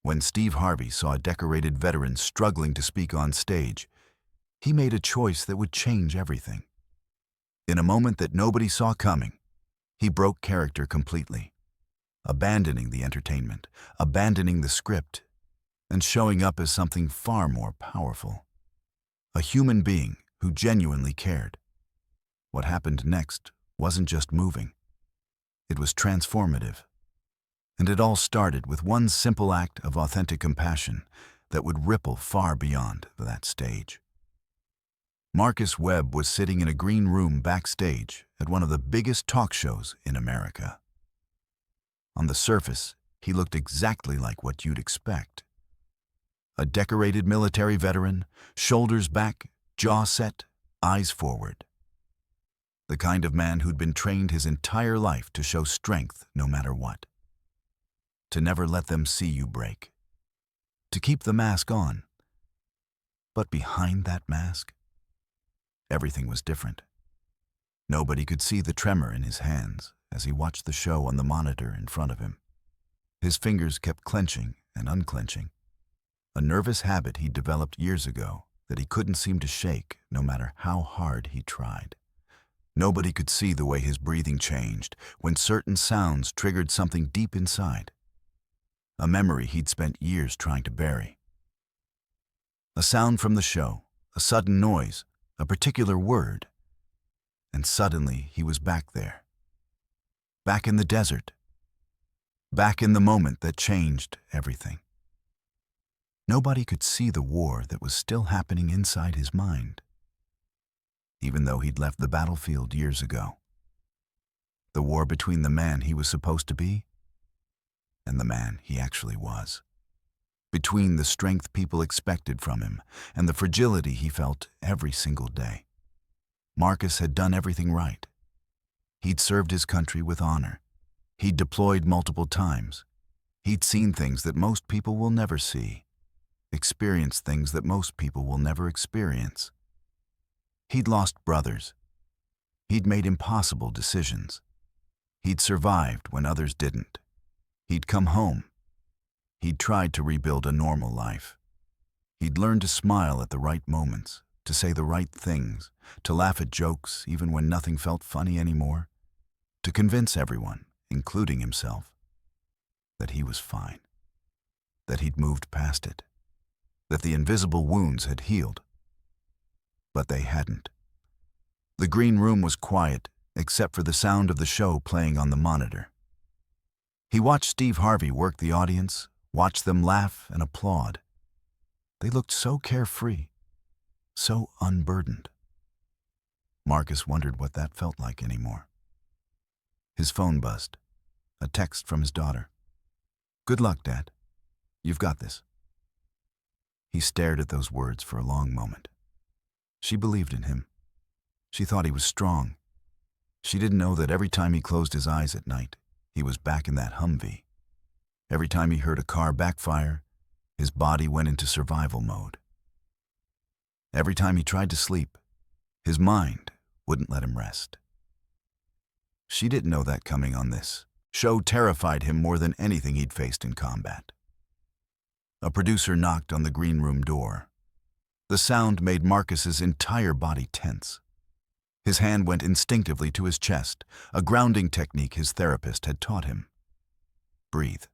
When Steve Harvey saw a decorated veteran struggling to speak on stage, he made a choice that would change everything. In a moment that nobody saw coming, he broke character completely, abandoning the entertainment, abandoning the script, and showing up as something far more powerful. A human being who genuinely cared. What happened next wasn't just moving. It was transformative. And it all started with one simple act of authentic compassion that would ripple far beyond that stage. Marcus Webb was sitting in a green room backstage at one of the biggest talk shows in America. On the surface, he looked exactly like what you'd expect. A decorated military veteran, shoulders back, jaw set, eyes forward. The kind of man who'd been trained his entire life to show strength no matter what. To never let them see you break. To keep the mask on. But behind that mask, everything was different. Nobody could see the tremor in his hands as he watched the show on the monitor in front of him. His fingers kept clenching and unclenching, a nervous habit he'd developed years ago that he couldn't seem to shake no matter how hard he tried. Nobody could see the way his breathing changed when certain sounds triggered something deep inside. A memory he'd spent years trying to bury. A sound from the show, a sudden noise, a particular word, and suddenly he was back there. Back in the desert. Back in the moment that changed everything. Nobody could see the war that was still happening inside his mind, even though he'd left the battlefield years ago. The war between the man he was supposed to be and the man he actually was. Between the strength people expected from him and the fragility he felt every single day. Marcus had done everything right. He'd served his country with honor. He'd deployed multiple times. He'd seen things that most people will never see. Experienced things that most people will never experience. He'd lost brothers. He'd made impossible decisions. He'd survived when others didn't. He'd come home. He'd tried to rebuild a normal life. He'd learned to smile at the right moments, to say the right things, to laugh at jokes even when nothing felt funny anymore, to convince everyone, including himself, that he was fine, that he'd moved past it, that the invisible wounds had healed. But they hadn't. The green room was quiet, except for the sound of the show playing on the monitor. He watched Steve Harvey work the audience, watched them laugh and applaud. They looked so carefree, so unburdened. Marcus wondered what that felt like anymore. His phone buzzed, a text from his daughter. "Good luck, Dad. You've got this." He stared at those words for a long moment. She believed in him. She thought he was strong. She didn't know that every time he closed his eyes at night, he was back in that Humvee. Every time he heard a car backfire, his body went into survival mode. Every time he tried to sleep, his mind wouldn't let him rest. She didn't know that coming on this show terrified him more than anything he'd faced in combat. A producer knocked on the green room door. The sound made Marcus's entire body tense. His hand went instinctively to his chest, a grounding technique his therapist had taught him. Breathe.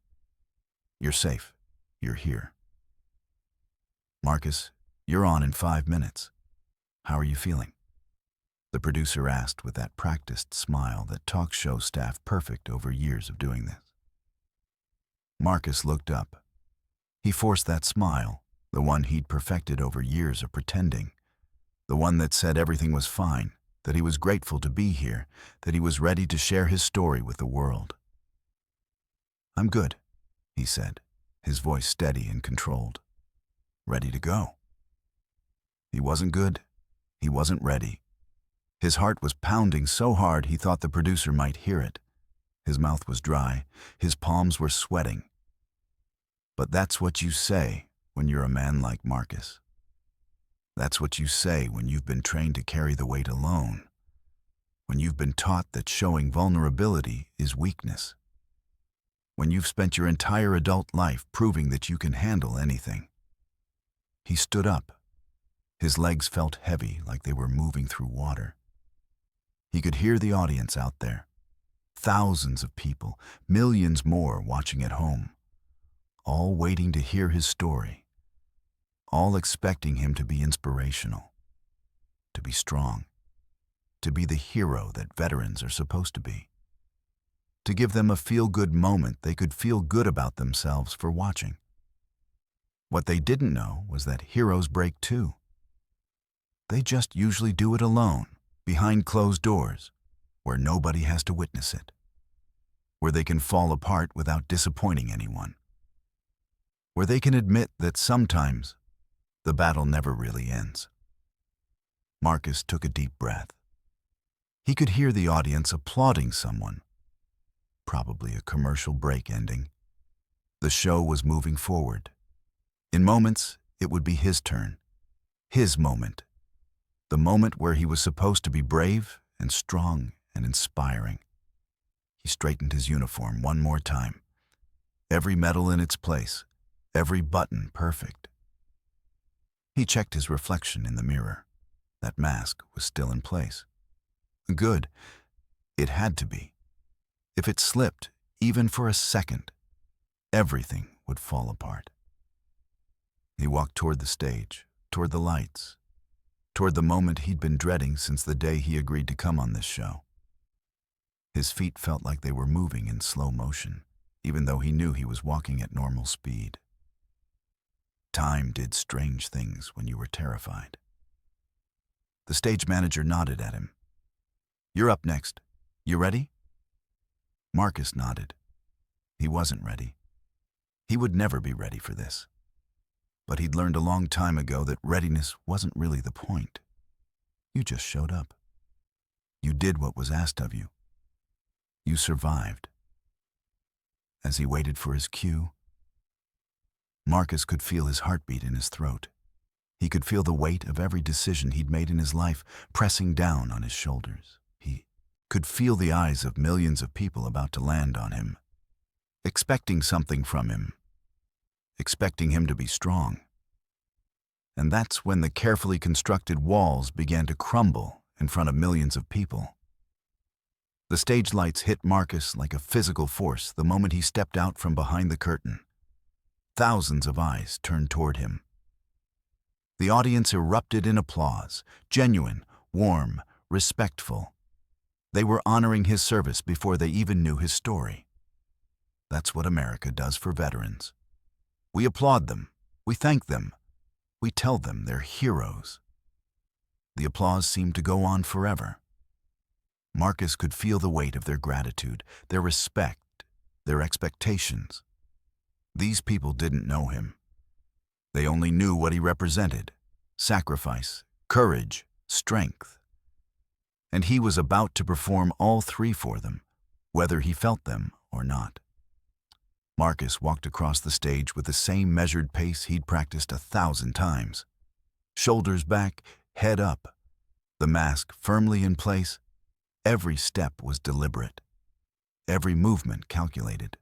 You're safe. You're here. "Marcus, you're on in 5 minutes. How are you feeling?" The producer asked with that practiced smile that talk show staff perfect over years of doing this. Marcus looked up. He forced that smile, the one he'd perfected over years of pretending, the one that said everything was fine, that he was grateful to be here, that he was ready to share his story with the world. "I'm good," he said, his voice steady and controlled. Ready to go. He wasn't good. He wasn't ready. His heart was pounding so hard he thought the producer might hear it. His mouth was dry. His palms were sweating. But that's what you say when you're a man like Marcus. That's what you say when you've been trained to carry the weight alone, when you've been taught that showing vulnerability is weakness. when you've spent your entire adult life proving that you can handle anything. He stood up. His legs felt heavy, like they were moving through water. He could hear the audience out there. Thousands of people, millions more watching at home, all waiting to hear his story, all expecting him to be inspirational, to be strong, to be the hero that veterans are supposed to be, to give them a feel-good moment they could feel good about themselves for watching. What they didn't know was that heroes break too. They just usually do it alone, behind closed doors, where nobody has to witness it, where they can fall apart without disappointing anyone, where they can admit that sometimes the battle never really ends. Marcus took a deep breath. He could hear the audience applauding someone, probably a commercial break ending. The show was moving forward. In moments, it would be his turn, his moment, the moment where he was supposed to be brave and strong and inspiring. He straightened his uniform one more time, every medal in its place, every button perfect. He checked his reflection in the mirror. That mask was still in place. Good. It had to be. If it slipped, even for a second, everything would fall apart. He walked toward the stage, toward the lights, toward the moment he'd been dreading since the day he agreed to come on this show. His feet felt like they were moving in slow motion, even though he knew he was walking at normal speed. Time did strange things when you were terrified. The stage manager nodded at him. "You're up next. You ready?" Marcus nodded. He wasn't ready. He would never be ready for this. But he'd learned a long time ago that readiness wasn't really the point. You just showed up. You did what was asked of you. You survived. As he waited for his cue, Marcus could feel his heartbeat in his throat. He could feel the weight of every decision he'd made in his life pressing down on his shoulders. He could feel the eyes of millions of people about to land on him, expecting something from him, expecting him to be strong. And that's when the carefully constructed walls began to crumble in front of millions of people. The stage lights hit Marcus like a physical force the moment he stepped out from behind the curtain. Thousands of eyes turned toward him. The audience erupted in applause, genuine, warm, respectful. They were honoring his service before they even knew his story. That's what America does for veterans. We applaud them, we thank them, we tell them they're heroes. The applause seemed to go on forever. Marcus could feel the weight of their gratitude, their respect, their expectations. These people didn't know him. They only knew what he represented: sacrifice, courage, strength. And he was about to perform all three for them, whether he felt them or not. Marcus walked across the stage with the same measured pace he'd practiced 1,000 times. Shoulders back, head up, the mask firmly in place. Every step was deliberate, every movement calculated.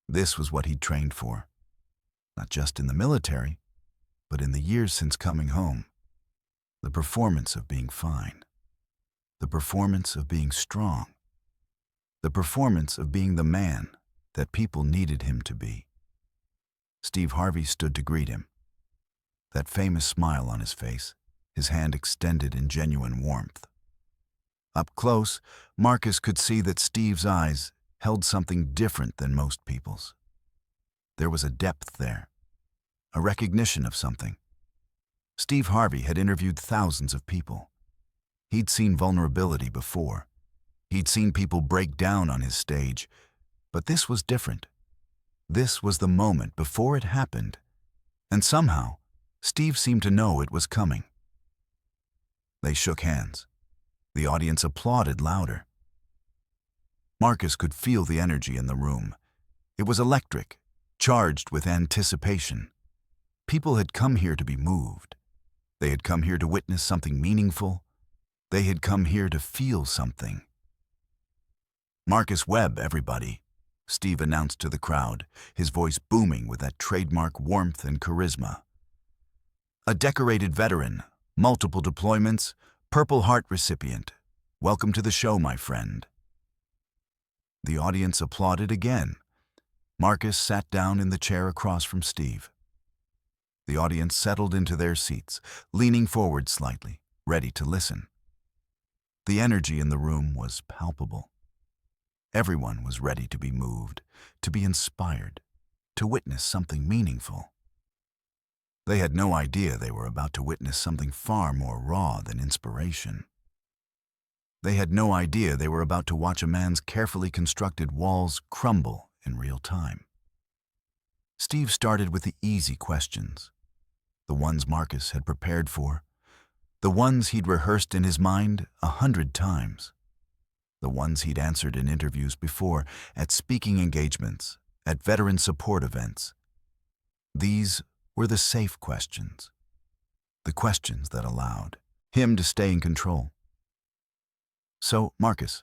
This was what he'd trained for, not just in the military, but in the years since coming home. The performance of being fine, the performance of being strong, the performance of being the man that people needed him to be. Steve Harvey stood to greet him, that famous smile on his face, his hand extended in genuine warmth. Up close, Marcus could see that Steve's eyes held something different than most people's. There was a depth there, a recognition of something. Steve Harvey had interviewed thousands of people. He'd seen vulnerability before. He'd seen people break down on his stage. But this was different. This was the moment before it happened. And somehow, Steve seemed to know it was coming. They shook hands. The audience applauded louder. Marcus could feel the energy in the room. It was electric, charged with anticipation. People had come here to be moved. They had come here to witness something meaningful. They had come here to feel something. Marcus Webb, everybody. Steve announced to the crowd, his voice booming with that trademark warmth and charisma. A decorated veteran, multiple deployments, Purple Heart recipient. Welcome to the show, my friend. The audience applauded again. Marcus sat down in the chair across from Steve. The audience settled into their seats, leaning forward slightly, ready to listen. The energy in the room was palpable. Everyone was ready to be moved, to be inspired, to witness something meaningful. They had no idea they were about to witness something far more raw than inspiration. They had no idea they were about to watch a man's carefully constructed walls crumble in real time. Steve started with the easy questions, the ones Marcus had prepared for, the ones he'd rehearsed in his mind 100 times, the ones he'd answered in interviews before, at speaking engagements, at veteran support events. These were the safe questions, the questions that allowed him to stay in control. So, Marcus,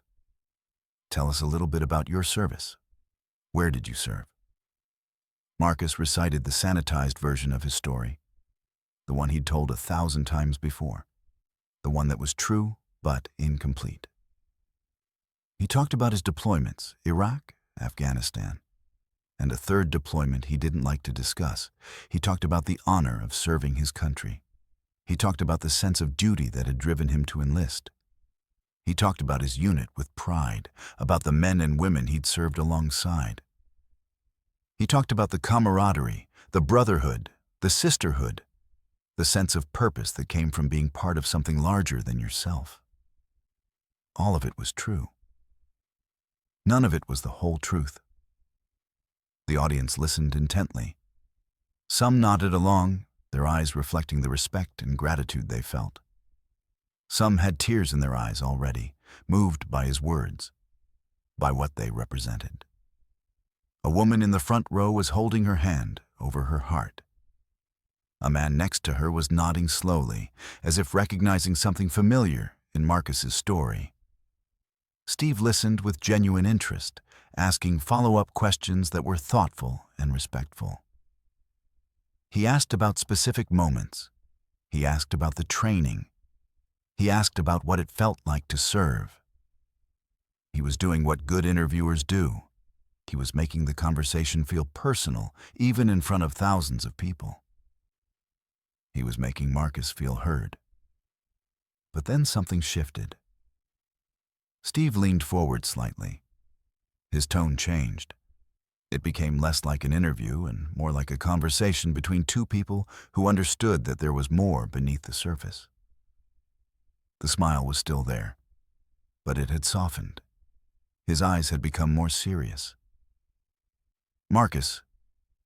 tell us a little bit about your service. Where did you serve? Marcus recited the sanitized version of his story, the one he'd told 1,000 times before, the one that was true but incomplete. He talked about his deployments, Iraq, Afghanistan, and a third deployment he didn't like to discuss. He talked about the honor of serving his country. He talked about the sense of duty that had driven him to enlist. He talked about his unit with pride, about the men and women he'd served alongside. He talked about the camaraderie, the brotherhood, the sisterhood, the sense of purpose that came from being part of something larger than yourself. All of it was true. None of it was the whole truth. The audience listened intently. Some nodded along, their eyes reflecting the respect and gratitude they felt. Some had tears in their eyes already, moved by his words, by what they represented. A woman in the front row was holding her hand over her heart. A man next to her was nodding slowly, as if recognizing something familiar in Marcus's story. Steve listened with genuine interest, asking follow-up questions that were thoughtful and respectful. He asked about specific moments. He asked about the training. He asked about what it felt like to serve. He was doing what good interviewers do. He was making the conversation feel personal, even in front of thousands of people. He was making Marcus feel heard. But then something shifted. Steve leaned forward slightly. His tone changed. It became less like an interview and more like a conversation between two people who understood that there was more beneath the surface. The smile was still there, but it had softened. His eyes had become more serious. "Marcus,"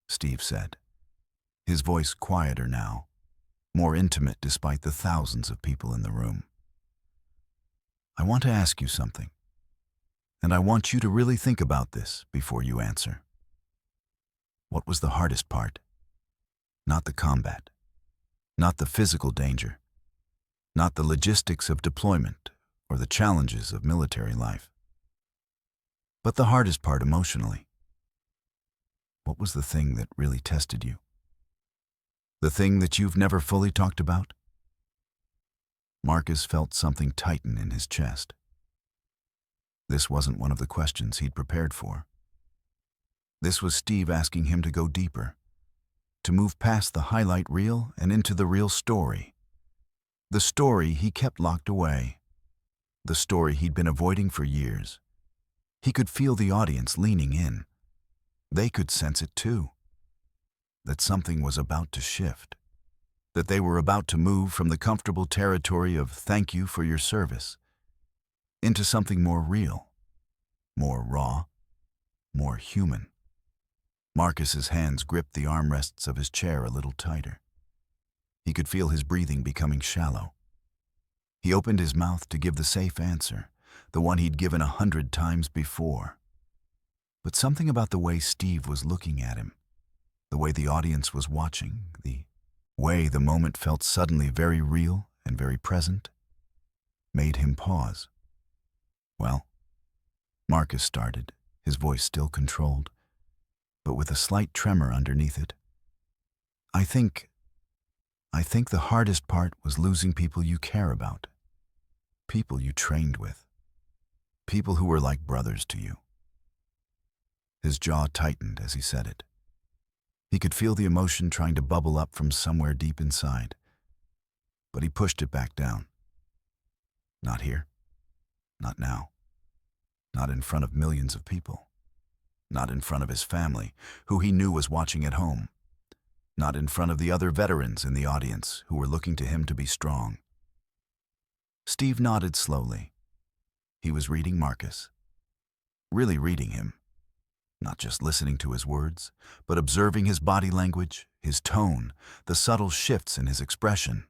Steve said, his voice quieter now, more intimate despite the thousands of people in the room. "I want to ask you something, and I want you to really think about this before you answer. What was the hardest part? Not the combat, not the physical danger, not the logistics of deployment or the challenges of military life, but the hardest part emotionally. What was the thing that really tested you? The thing that you've never fully talked about?" Marcus felt something tighten in his chest. This wasn't one of the questions he'd prepared for. This was Steve asking him to go deeper, to move past the highlight reel and into the real story. The story he kept locked away. The story he'd been avoiding for years. He could feel the audience leaning in. They could sense it too. That something was about to shift. That they were about to move from the comfortable territory of "thank you for your service" into something more real, more raw, more human. Marcus's hands gripped the armrests of his chair a little tighter. He could feel his breathing becoming shallow. He opened his mouth to give the safe answer, the one he'd given 100 times before. But something about the way Steve was looking at him, the way the audience was watching, the way the moment felt suddenly very real and very present, made him pause. "Well," Marcus started, his voice still controlled, but with a slight tremor underneath it. I think the hardest part was losing people you care about, people you trained with, people who were like brothers to you. His jaw tightened as he said it. He could feel the emotion trying to bubble up from somewhere deep inside, but he pushed it back down. Not here. Not now. Not in front of millions of people. Not in front of his family, who he knew was watching at home. Not in front of the other veterans in the audience who were looking to him to be strong. Steve nodded slowly. He was reading Marcus. Really reading him. Not just listening to his words, but observing his body language, his tone, the subtle shifts in his expression.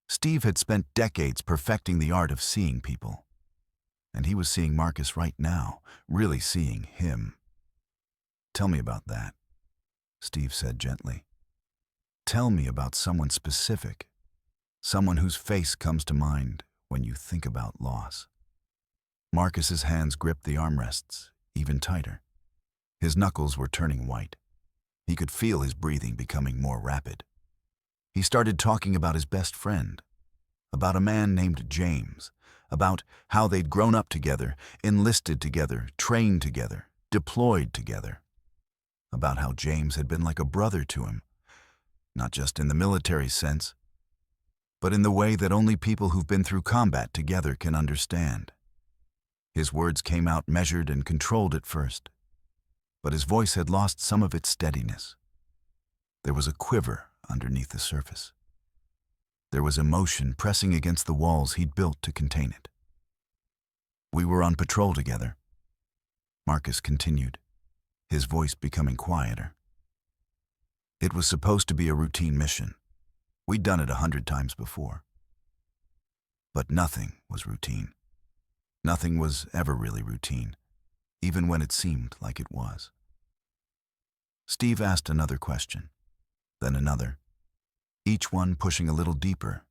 Steve had spent decades perfecting the art of seeing people. And he was seeing Marcus right now, really seeing him. "Tell me about that," Steve said gently. "Tell me about someone specific, someone whose face comes to mind when you think about loss." Marcus's hands gripped the armrests even tighter. His knuckles were turning white. He could feel his breathing becoming more rapid. He started talking about his best friend, about a man named James, about how they'd grown up together, enlisted together, trained together, deployed together. About how James had been like a brother to him, not just in the military sense, but in the way that only people who've been through combat together can understand. His words came out measured and controlled at first, but his voice had lost some of its steadiness. There was a quiver underneath the surface. There was emotion pressing against the walls he'd built to contain it. "We were on patrol together," Marcus continued, his voice becoming quieter. "It was supposed to be a routine mission. We'd done it 100 times before. But nothing was routine. Nothing was ever really routine, even when it seemed like it was." Steve asked another question, then another, each one pushing a little deeper,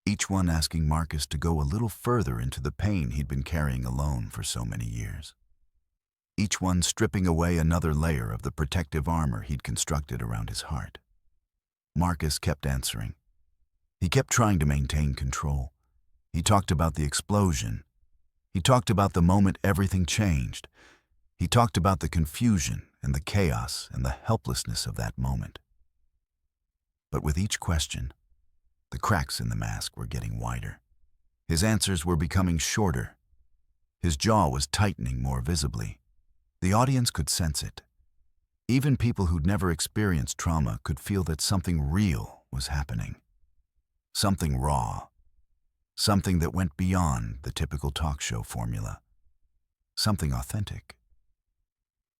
each one asking Marcus to go a little further into the pain he'd been carrying alone for so many years. Each one stripping away another layer of the protective armor he'd constructed around his heart. Marcus kept answering. He kept trying to maintain control. He talked about the explosion. He talked about the moment everything changed. He talked about the confusion and the chaos and the helplessness of that moment. But with each question, the cracks in the mask were getting wider. His answers were becoming shorter. His jaw was tightening more visibly. The audience could sense it. Even people who'd never experienced trauma could feel that something real was happening. Something raw. Something that went beyond the typical talk show formula. Something authentic.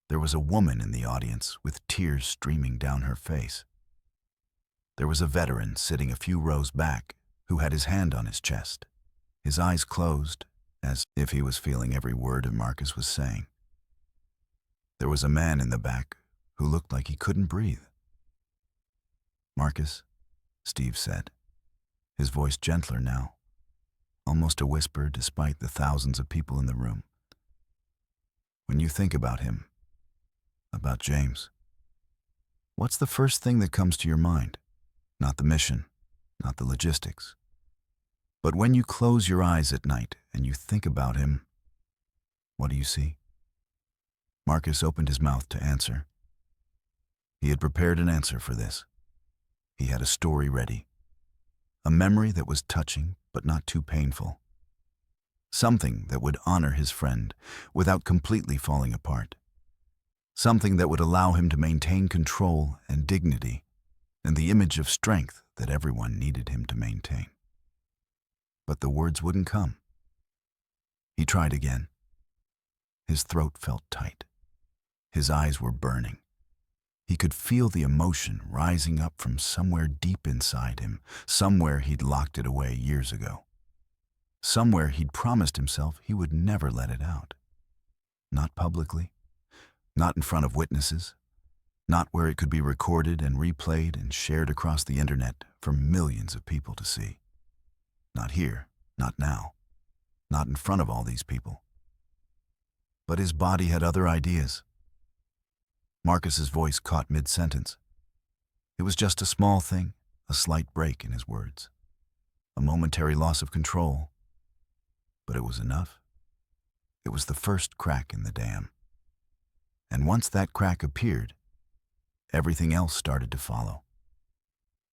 There was a woman in the audience with tears streaming down her face. There was a veteran sitting a few rows back who had his hand on his chest, his eyes closed, as if he was feeling every word Marcus was saying. There was a man in the back who looked like he couldn't breathe. "Marcus," Steve said, his voice gentler now, almost a whisper despite the thousands of people in the room. "When you think about him, about James, what's the first thing that comes to your mind? Not the mission, not the logistics. But when you close your eyes at night and you think about him, what do you see?" Marcus opened his mouth to answer. He had prepared an answer for this. He had a story ready. A memory that was touching but not too painful. Something that would honor his friend without completely falling apart. Something that would allow him to maintain control and dignity and the image of strength that everyone needed him to maintain. But the words wouldn't come. He tried again. His throat felt tight. His eyes were burning. He could feel the emotion rising up from somewhere deep inside him, somewhere he'd locked it away years ago. Somewhere he'd promised himself he would never let it out. Not publicly, not in front of witnesses, not where it could be recorded and replayed and shared across the internet for millions of people to see. Not here, not now, not in front of all these people. but his body had other ideas. Marcus's voice caught mid-sentence. It was just a small thing, a slight break in his words, a momentary loss of control. But it was enough. It was the first crack in the dam. And once that crack appeared, everything else started to follow.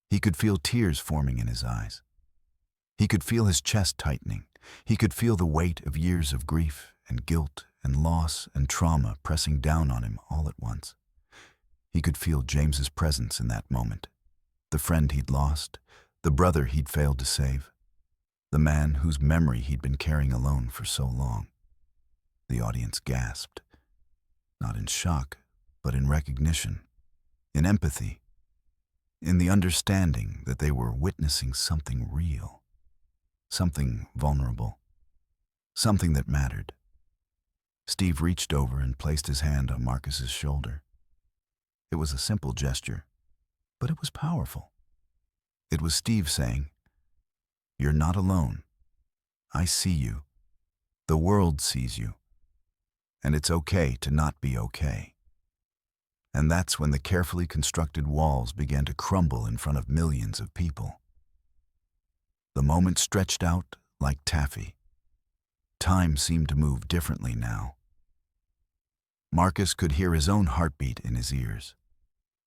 He could feel tears forming in his eyes. He could feel his chest tightening. He could feel the weight of years of grief and guilt and loss and trauma pressing down on him all at once. He could feel James's presence in that moment, the friend he'd lost, the brother he'd failed to save, the man whose memory he'd been carrying alone for so long. The audience gasped, not in shock, but in recognition, in empathy, in the understanding that they were witnessing something real, something vulnerable, something that mattered. Steve reached over and placed his hand on Marcus's shoulder. It was a simple gesture, but it was powerful. It was Steve saying, "You're not alone. I see you. The world sees you. And it's okay to not be okay." And that's when the carefully constructed walls began to crumble in front of millions of people. The moment stretched out like taffy. Time seemed to move differently now. Marcus could hear his own heartbeat in his ears.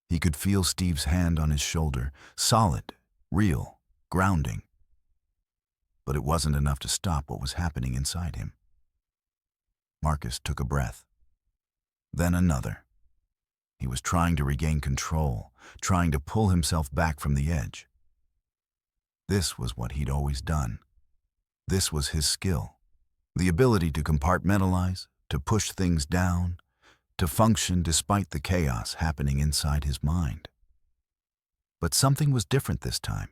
He could feel Steve's hand on his shoulder, solid, real, grounding. But it wasn't enough to stop what was happening inside him. Marcus took a breath, then another. He was trying to regain control, trying to pull himself back from the edge. This was what he'd always done. This was his skill, the ability to compartmentalize, to push things down, to function despite the chaos happening inside his mind. But something was different this time.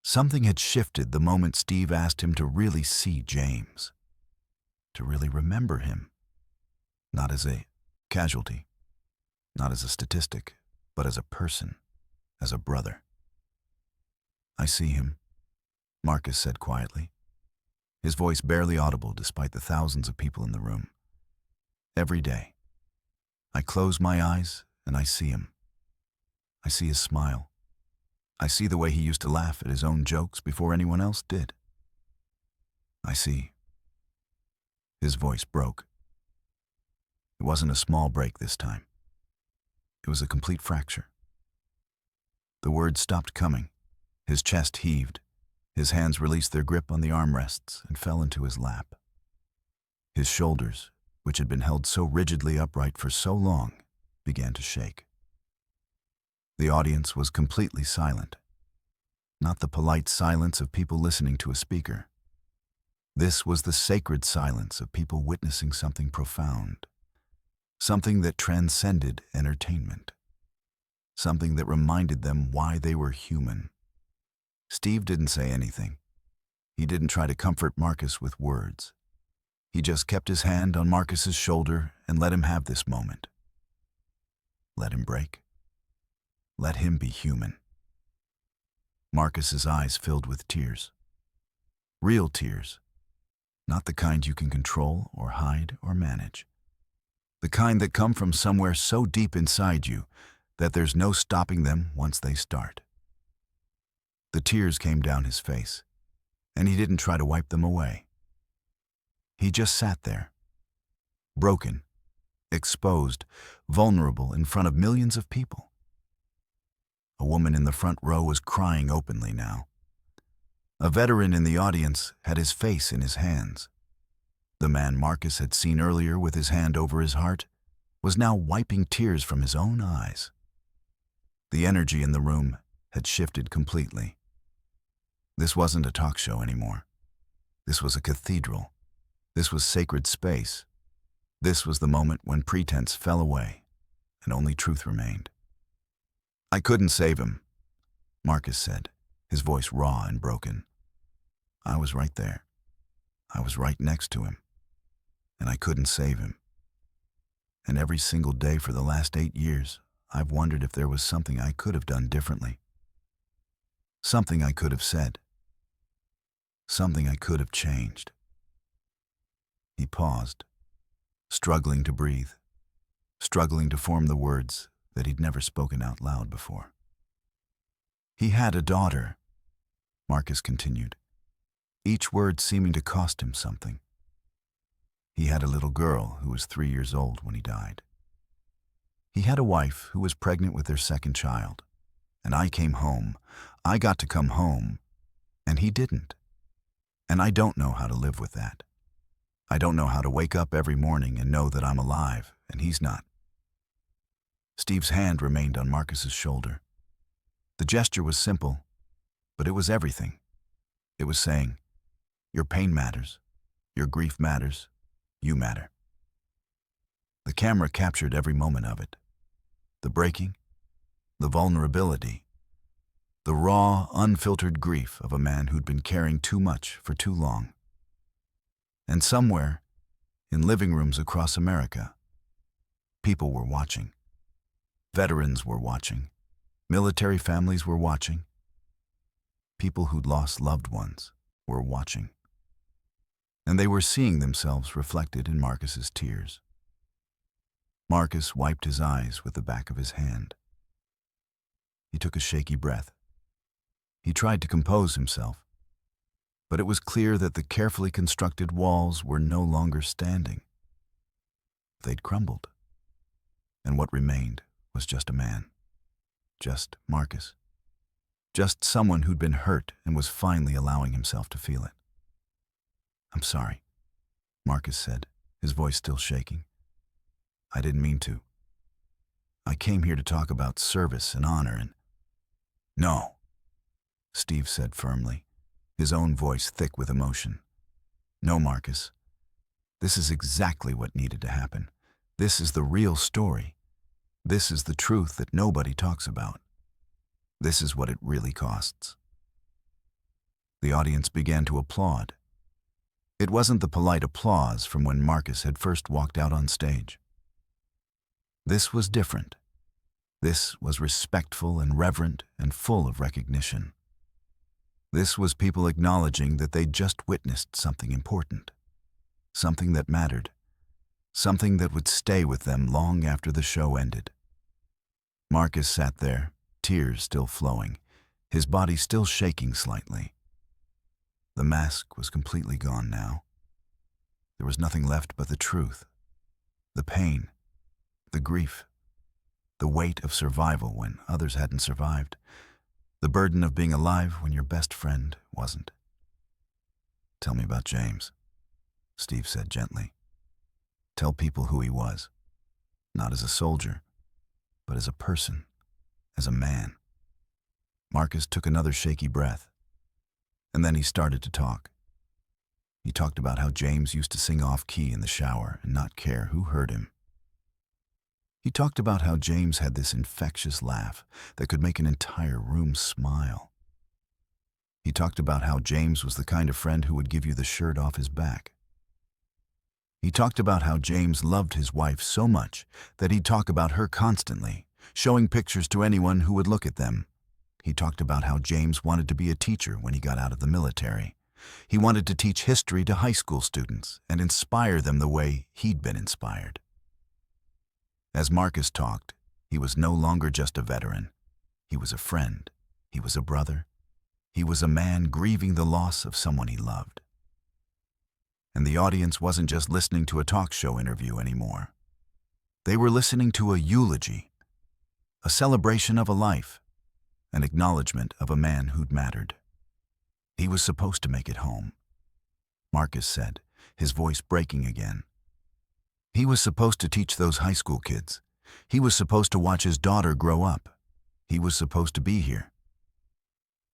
Something had shifted the moment Steve asked him to really see James, to really remember him, not as a casualty, not as a statistic, but as a person, as a brother. "I see him," Marcus said quietly, his voice barely audible despite the thousands of people in the room. "Every day, I close my eyes and I see him. I see his smile. I see the way he used to laugh at his own jokes before anyone else did. I see." His voice broke. It wasn't a small break this time. It was a complete fracture. The words stopped coming. His chest heaved. His hands released their grip on the armrests and fell into his lap. His shoulders, which had been held so rigidly upright for so long, began to shake. The audience was completely silent. Not the polite silence of people listening to a speaker. This was the sacred silence of people witnessing something profound, something that transcended entertainment, something that reminded them why they were human. Steve didn't say anything. He didn't try to comfort Marcus with words. He just kept his hand on Marcus's shoulder and let him have this moment. Let him break. Let him be human. Marcus's eyes filled with tears. Real tears. Not the kind you can control or hide or manage. The kind that come from somewhere so deep inside you that there's no stopping them once they start. The tears came down his face, and he didn't try to wipe them away. He just sat there, broken, exposed, vulnerable in front of millions of people. A woman in the front row was crying openly now. A veteran in the audience had his face in his hands. The man Marcus had seen earlier with his hand over his heart was now wiping tears from his own eyes. The energy in the room had shifted completely. This wasn't a talk show anymore. This was a cathedral. This was sacred space. This was the moment when pretense fell away and only truth remained. "I couldn't save him," Marcus said, his voice raw and broken. "I was right there. I was right next to him. And I couldn't save him. And every single day for the last 8 years, I've wondered if there was something I could have done differently. Something I could have said. Something I could have changed." He paused, struggling to breathe, struggling to form the words that he'd never spoken out loud before. He had a daughter, Marcus continued, each word seeming to cost him something. He had a little girl who was 3 years old when he died. He had a wife who was pregnant with their second child. And I came home. I got to come home, and he didn't. And I don't know how to live with that. I don't know how to wake up every morning and know that I'm alive, and he's not. Steve's hand remained on Marcus's shoulder. The gesture was simple, but it was everything. It was saying, your pain matters, your grief matters, you matter. The camera captured every moment of it. The breaking, the vulnerability, the raw, unfiltered grief of a man who'd been carrying too much for too long. And somewhere, in living rooms across America, people were watching. Veterans were watching. Military families were watching. People who'd lost loved ones were watching. And they were seeing themselves reflected in Marcus's tears. Marcus wiped his eyes with the back of his hand. He took a shaky breath. He tried to compose himself, but it was clear that the carefully constructed walls were no longer standing. They'd crumbled, and what remained was just a man, just Marcus, just someone who'd been hurt and was finally allowing himself to feel it. "I'm sorry," Marcus said, his voice still shaking. "I didn't mean to. I came here to talk about service and honor and—" "No," Steve said firmly, his own voice thick with emotion. "No, Marcus. This is exactly what needed to happen. This is the real story. This is the truth that nobody talks about. This is what it really costs." The audience began to applaud. It wasn't the polite applause from when Marcus had first walked out on stage. This was different. This was respectful and reverent and full of recognition. This was people acknowledging that they'd just witnessed something important, something that mattered, something that would stay with them long after the show ended. Marcus sat there, tears still flowing, his body still shaking slightly. The mask was completely gone now. There was nothing left but the truth, the pain, the grief, the weight of survival when others hadn't survived, the burden of being alive when your best friend wasn't. "Tell me about James," Steve said gently. "Tell people who he was, not as a soldier, but as a person, as a man." Marcus took another shaky breath, and then he started to talk. He talked about how James used to sing off-key in the shower and not care who heard him. He talked about how James had this infectious laugh that could make an entire room smile. He talked about how James was the kind of friend who would give you the shirt off his back. He talked about how James loved his wife so much that he'd talk about her constantly, showing pictures to anyone who would look at them. He talked about how James wanted to be a teacher when he got out of the military. He wanted to teach history to high school students and inspire them the way he'd been inspired. As Marcus talked, he was no longer just a veteran. He was a friend. He was a brother. He was a man grieving the loss of someone he loved. And the audience wasn't just listening to a talk show interview anymore. They were listening to a eulogy, a celebration of a life, an acknowledgement of a man who'd mattered. He was supposed to make it home, Marcus said, his voice breaking again. He was supposed to teach those high school kids. He was supposed to watch his daughter grow up. He was supposed to be here.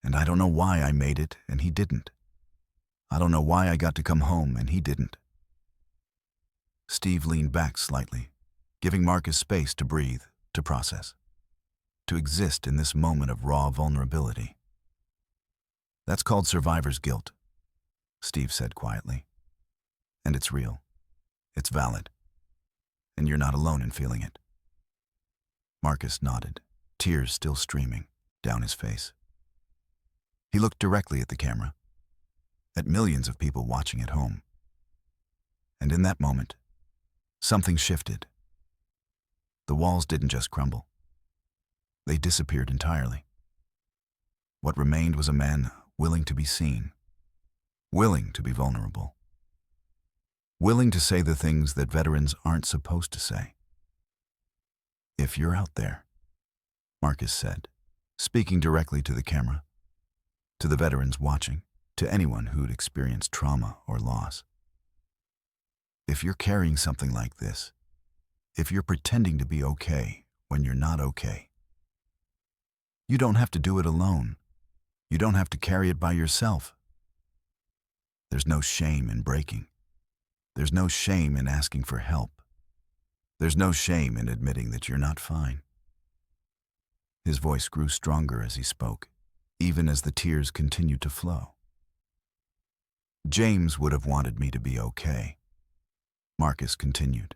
And I don't know why I made it and he didn't. I don't know why I got to come home and he didn't. Steve leaned back slightly, giving Marcus space to breathe, to process, to exist in this moment of raw vulnerability. "That's called survivor's guilt," Steve said quietly. "And it's real. It's valid. And you're not alone in feeling it." Marcus nodded, tears still streaming down his face. He looked directly at the camera, at millions of people watching at home. And in that moment, Something shifted. The walls didn't just crumble. They disappeared entirely. What remained was a man willing to be seen, willing to be vulnerable, willing to say the things that veterans aren't supposed to say. "If you're out there," Marcus said, speaking directly to the camera, to the veterans watching, to anyone who'd experienced trauma or loss. "If you're carrying something like this, if you're pretending to be okay when you're not okay, you don't have to do it alone. You don't have to carry it by yourself. There's no shame in breaking. There's no shame in asking for help. There's no shame in admitting that you're not fine." His voice grew stronger as he spoke, even as the tears continued to flow. "James would have wanted me to be okay," Marcus continued.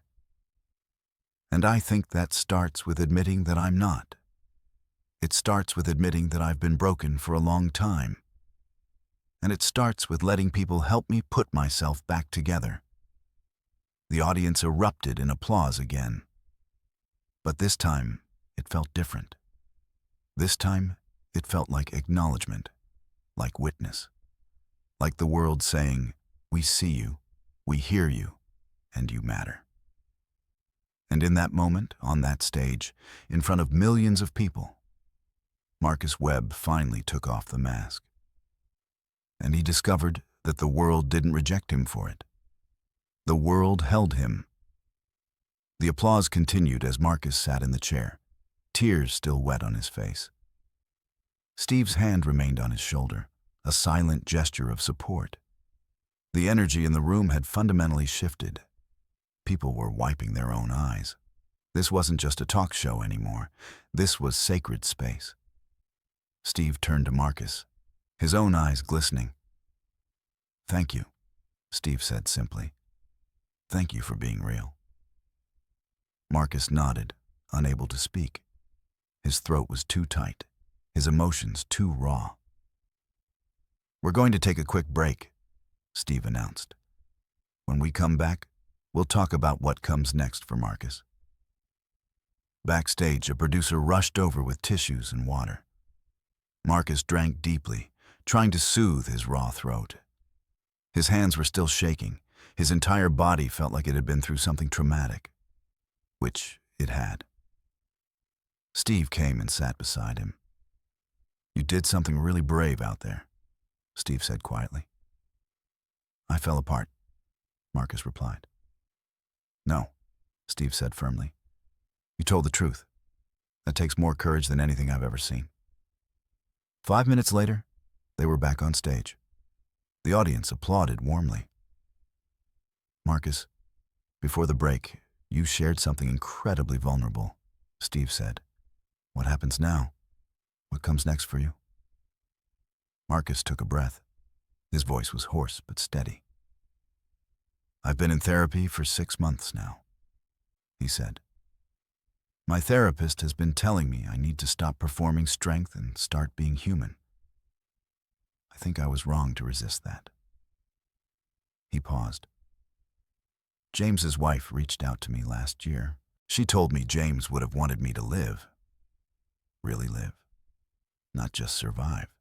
"And I think that starts with admitting that I'm not. It starts with admitting that I've been broken for a long time. And it starts with letting people help me put myself back together." The audience erupted in applause again. But this time, it felt different. This time, it felt like acknowledgement, like witness, like the world saying, "We see you, we hear you, and you matter." And in that moment, on that stage, in front of millions of people, Marcus Webb finally took off the mask. And he discovered that the world didn't reject him for it. The world held him. The applause continued as Marcus sat in the chair, tears still wet on his face. Steve's hand remained on his shoulder, a silent gesture of support. The energy in the room had fundamentally shifted. People were wiping their own eyes. This wasn't just a talk show anymore. This was sacred space. Steve turned to Marcus, his own eyes glistening. "Thank you," Steve said simply. "Thank you for being real." Marcus nodded, unable to speak. His throat was too tight, his emotions too raw. "We're going to take a quick break," Steve announced. "When we come back, we'll talk about what comes next for Marcus." Backstage, a producer rushed over with tissues and water. Marcus drank deeply, trying to soothe his raw throat. His hands were still shaking. His entire body felt like it had been through something traumatic, which it had. Steve came and sat beside him. "You did something really brave out there," Steve said quietly. "I fell apart," Marcus replied. "No," Steve said firmly. "You told the truth. That takes more courage than anything I've ever seen." 5 minutes later, they were back on stage. The audience applauded warmly. "Marcus, before the break, you shared something incredibly vulnerable," Steve said. "What happens now? What comes next for you?" Marcus took a breath. His voice was hoarse but steady. "I've been in therapy for 6 months now," he said. "My therapist has been telling me I need to stop performing strength and start being human. I think I was wrong to resist that." He paused. "James's wife reached out to me last year. She told me James would have wanted me to live. Really live. Not just survive.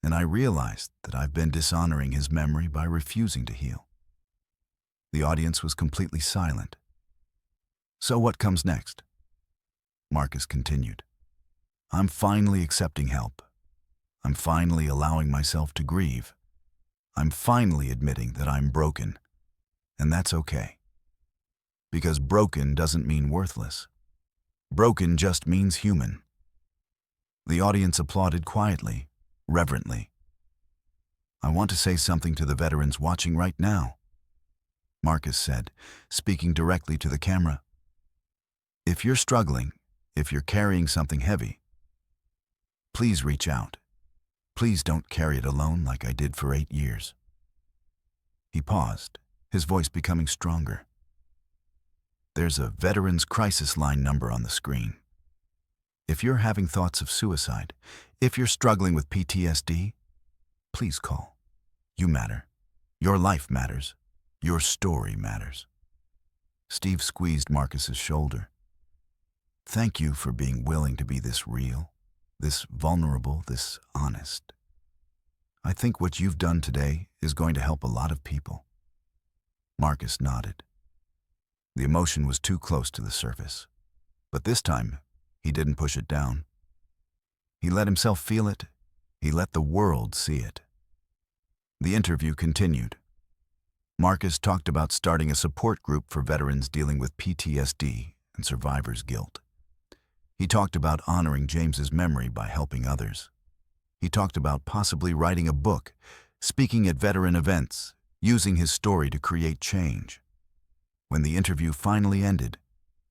And I realized that I've been dishonoring his memory by refusing to heal." The audience was completely silent. "So what comes next?" Marcus continued. "I'm finally accepting help. I'm finally allowing myself to grieve. I'm finally admitting that I'm broken. And that's okay. Because broken doesn't mean worthless. Broken just means human." The audience applauded quietly, reverently. "I want to say something to the veterans watching right now," Marcus said, speaking directly to the camera. "If you're struggling, if you're carrying something heavy, please reach out. Please don't carry it alone like I did for 8 years." He paused, his voice becoming stronger. "There's a Veterans Crisis Line number on the screen. If you're having thoughts of suicide, if you're struggling with PTSD, please call. You matter. Your life matters. Your story matters." Steve squeezed Marcus's shoulder. Thank you for being willing to be this real, this vulnerable, this honest. I think what you've done today is going to help a lot of people. Marcus nodded. The emotion was too close to the surface, but this time he didn't push it down. He let himself feel it. He let the world see it. The interview continued. Marcus talked about starting a support group for veterans dealing with PTSD and survivor's guilt. He talked about honoring James's memory by helping others. He talked about possibly writing a book, speaking at veteran events, using his story to create change. When the interview finally ended,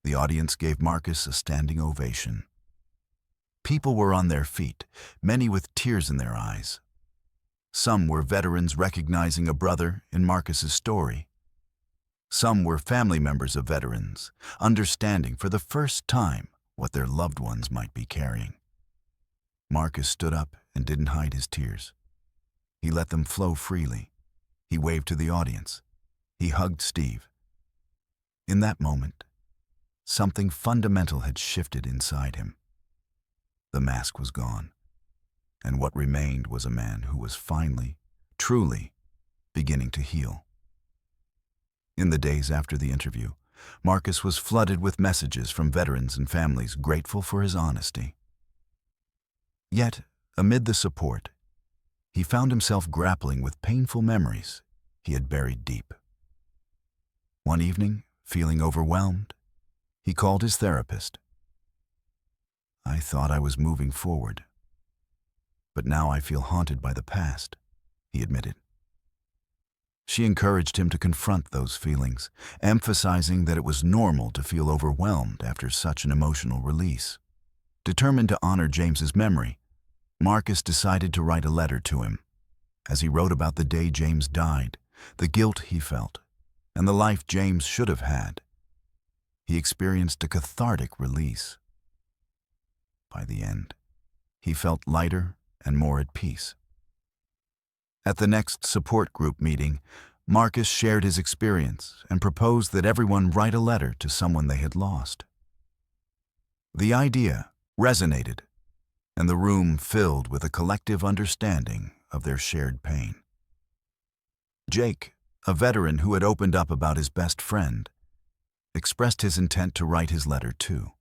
the audience gave Marcus a standing ovation. People were on their feet, many with tears in their eyes. Some were veterans recognizing a brother in Marcus's story. Some were family members of veterans, understanding for the first time what their loved ones might be carrying. Marcus stood up and didn't hide his tears. He let them flow freely. He waved to the audience. He hugged Steve. In that moment, something fundamental had shifted inside him. The mask was gone, and what remained was a man who was finally, truly, beginning to heal. In the days after the interview, Marcus was flooded with messages from veterans and families grateful for his honesty. Yet, amid the support, he found himself grappling with painful memories he had buried deep. One evening, feeling overwhelmed, he called his therapist. I thought I was moving forward, but now I feel haunted by the past, he admitted. She encouraged him to confront those feelings, emphasizing that it was normal to feel overwhelmed after such an emotional release. Determined to honor James's memory, Marcus decided to write a letter to him. As he wrote about the day James died, the guilt he felt, and the life James should have had, he experienced a cathartic release. By the end, he felt lighter and more at peace. At the next support group meeting, Marcus shared his experience and proposed that everyone write a letter to someone they had lost. The idea resonated, and the room filled with a collective understanding of their shared pain. Jake, a veteran who had opened up about his best friend, expressed his intent to write his letter too.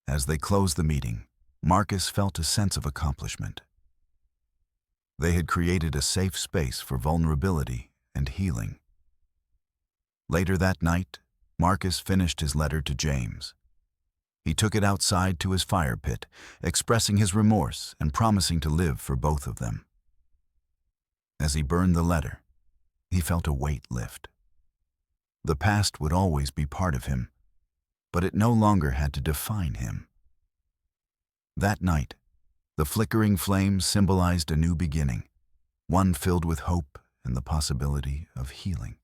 As they closed the meeting, Marcus felt a sense of accomplishment. They had created a safe space for vulnerability and healing. Later that night, Marcus finished his letter to James. He took it outside to his fire pit, expressing his remorse and promising to live for both of them. As he burned the letter, he felt a weight lift. The past would always be part of him, but it no longer had to define him. That night, the flickering flame symbolized a new beginning, one filled with hope and the possibility of healing.